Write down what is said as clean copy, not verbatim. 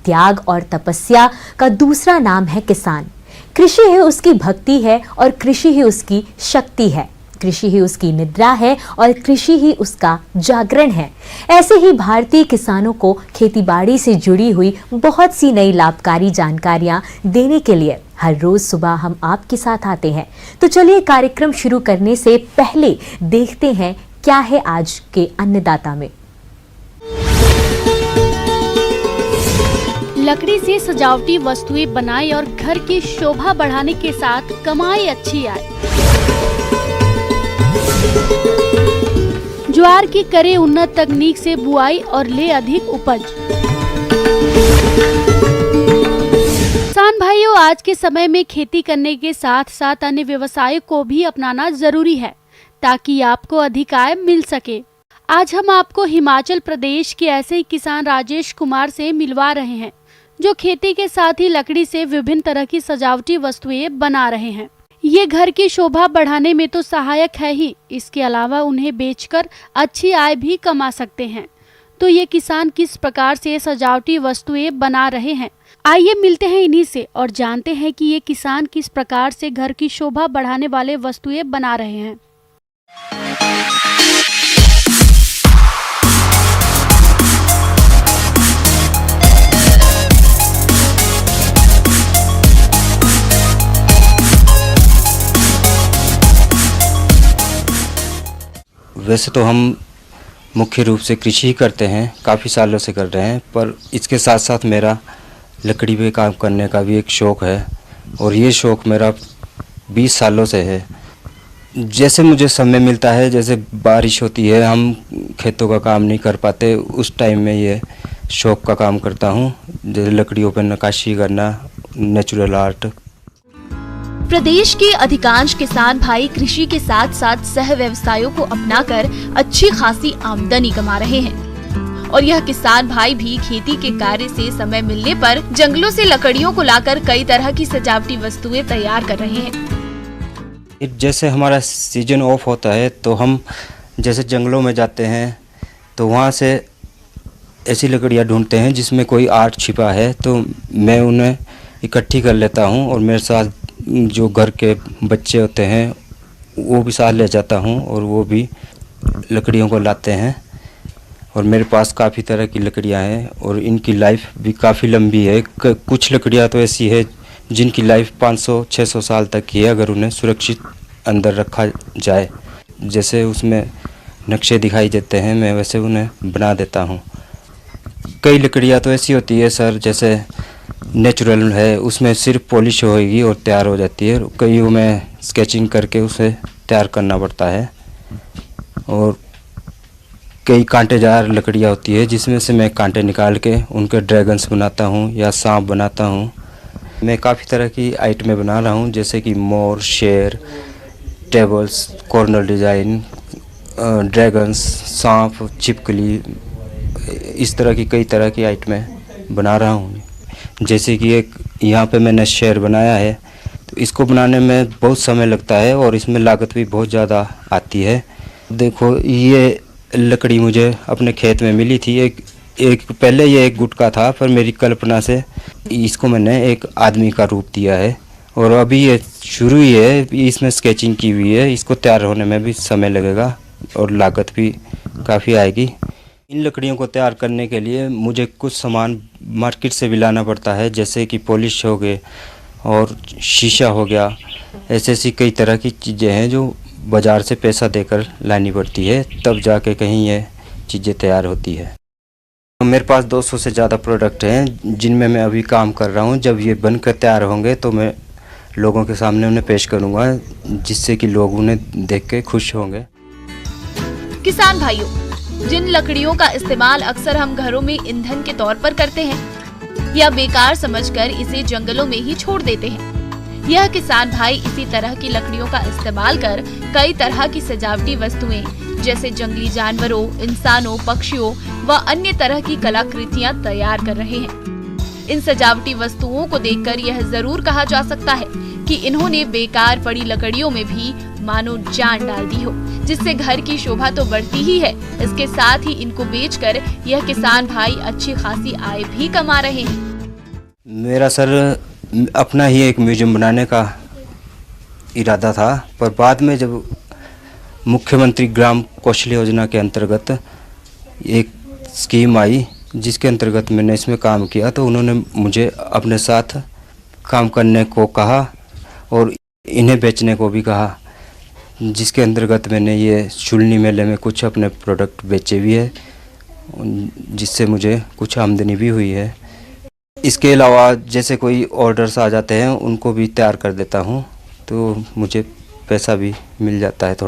त्याग और तपस्या का दूसरा नाम है किसान। कृषि ही उसकी भक्ति है और कृषि ही उसकी शक्ति है। कृषि ही उसकी निद्रा है और कृषि ही उसका जागरण है। ऐसे ही भारतीय किसानों को खेतीबाड़ी से जुड़ी हुई बहुत सी नई लाभकारी जानकारियां देने के लिए हर रोज सुबह हम आपके साथ आते हैं। तो चलिए कार्यक्रम शुरू करने से पहले देखते हैं क्या है आज के अन्नदाता में। लकड़ी से सजावटी वस्तुएं बनाएं और घर की शोभा बढ़ाने के साथ कमाई अच्छी आए। ज्वार की करे उन्नत तकनीक से बुआई और ले अधिक उपज। किसान भाइयों, आज के समय में खेती करने के साथ साथ अन्य व्यवसायों को भी अपनाना जरूरी है ताकि आपको अधिक आय मिल सके। आज हम आपको हिमाचल प्रदेश के ऐसे ही किसान राजेश कुमार से मिलवा रहे हैं जो खेती के साथ ही लकड़ी से विभिन्न तरह की सजावटी वस्तुएं बना रहे हैं। ये घर की शोभा बढ़ाने में तो सहायक है ही, इसके अलावा उन्हें बेचकर अच्छी आय भी कमा सकते हैं। तो ये किसान किस प्रकार से सजावटी वस्तुएं बना रहे हैं, आइए मिलते हैं इन्हीं से और जानते हैं कि ये किसान किस प्रकार से घर की शोभा बढ़ाने वाले वस्तुएं बना रहे हैं। वैसे तो हम मुख्य रूप से कृषि ही करते हैं, काफ़ी सालों से कर रहे हैं, पर इसके साथ साथ मेरा लकड़ी पे काम करने का भी एक शौक़ है और ये शौक़ मेरा 20 सालों से है। जैसे मुझे समय मिलता है, जैसे बारिश होती है, हम खेतों का काम नहीं कर पाते, उस टाइम में ये शौक़ का काम करता हूँ, जैसे लकड़ियों पर नक्काशी करना, नेचुरल आर्ट। प्रदेश के अधिकांश किसान भाई कृषि के साथ साथ सह व्यवसायों को अपनाकर अच्छी खासी आमदनी कमा रहे हैं और यह किसान भाई भी खेती के कार्य से समय मिलने पर जंगलों से लकड़ियों को लाकर कई तरह की सजावटी वस्तुएं तैयार कर रहे हैं। जैसे हमारा सीजन ऑफ होता है तो हम जैसे जंगलों में जाते हैं तो वहाँ से ऐसी लकड़ियाँ ढूंढते हैं जिसमें कोई आर्ट छिपा है, तो मैं उन्हें इकट्ठी कर लेता हूँ और मेरे साथ जो घर के बच्चे होते हैं वो भी साथ ले जाता हूँ और वो भी लकड़ियों को लाते हैं। और मेरे पास काफ़ी तरह की लकड़ियाँ हैं और इनकी लाइफ भी काफ़ी लंबी है। कुछ लकड़ियाँ तो ऐसी है जिनकी लाइफ 500-600 साल तक की है, अगर उन्हें सुरक्षित अंदर रखा जाए। जैसे उसमें नक्शे दिखाई देते हैं, मैं वैसे उन्हें बना देता हूँ। कई लकड़ियाँ तो ऐसी होती है सर, जैसे नेचुरल है, उसमें सिर्फ पॉलिश होएगी और तैयार हो जाती है। कईयों में स्केचिंग करके उसे तैयार करना पड़ता है। और कई कांटेदार लकड़ियाँ होती है जिसमें से मैं कांटे निकाल के उनके ड्रैगन्स बनाता हूँ या सांप बनाता हूँ। मैं काफ़ी तरह की आइटमें बना रहा हूँ, जैसे कि मोर, शेर, टेबल्स, कॉर्नर डिज़ाइन, ड्रैगन्स, सांप, छिपकली, इस तरह की कई तरह की आइटमें बना रहा हूँ। जैसे कि एक यहाँ पे मैंने शेर बनाया है, तो इसको बनाने में बहुत समय लगता है और इसमें लागत भी बहुत ज़्यादा आती है। देखो, ये लकड़ी मुझे अपने खेत में मिली थी। एक पहले ये एक गुटका था, पर मेरी कल्पना से इसको मैंने एक आदमी का रूप दिया है और अभी ये शुरू ही है, इसमें स्केचिंग की हुई है। इसको तैयार होने में भी समय लगेगा और लागत भी काफ़ी आएगी। इन लकड़ियों को तैयार करने के लिए मुझे कुछ सामान मार्केट से भी लाना पड़ता है, जैसे कि पॉलिश हो गए और शीशा हो गया। ऐसी कई तरह की चीज़ें हैं जो बाज़ार से पैसा देकर लानी पड़ती है, तब जाके कहीं ये चीज़ें तैयार होती है। मेरे पास 200 से ज़्यादा प्रोडक्ट हैं जिनमें मैं अभी काम कर रहा हूँ। जब ये बनकर तैयार होंगे तो मैं लोगों के सामने उन्हें पेश करूँगा, जिससे कि लोग उन्हें देख के खुश होंगे। किसान भाइयों, जिन लकड़ियों का इस्तेमाल अक्सर हम घरों में ईंधन के तौर पर करते हैं या बेकार समझकर इसे जंगलों में ही छोड़ देते हैं, यह किसान भाई इसी तरह की लकड़ियों का इस्तेमाल कर कई तरह की सजावटी वस्तुएं जैसे जंगली जानवरों, इंसानों, पक्षियों व अन्य तरह की कलाकृतियां तैयार कर रहे हैं। इन सजावटी वस्तुओं को देखकर यह जरूर कहा जा सकता है कि इन्होंने बेकार पड़ी लकड़ियों में भी मानो जान डाल दी हो, जिससे घर की शोभा तो बढ़ती ही है, इसके साथ ही इनको बेचकर यह किसान भाई अच्छी खासी आय भी कमा रहे हैं। मेरा सर अपना ही एक म्यूजियम बनाने का इरादा था, पर बाद में जब मुख्यमंत्री ग्राम कौशल योजना के अंतर्गत एक स्कीम आई जिसके अंतर्गत मैंने इसमें काम किया, तो उन्होंने मुझे अपने साथ काम करने को कहा और इन्हें बेचने को भी कहा, जिसके अंतर्गत मैंने ये शुलनी मेले में कुछ अपने प्रोडक्ट बेचे भी है, जिससे मुझे कुछ आमदनी भी हुई है। इसके अलावा जैसे कोई ऑर्डर्स आ जाते हैं उनको भी तैयार कर देता हूँ, तो मुझे पैसा भी मिल जाता है थोड़ा।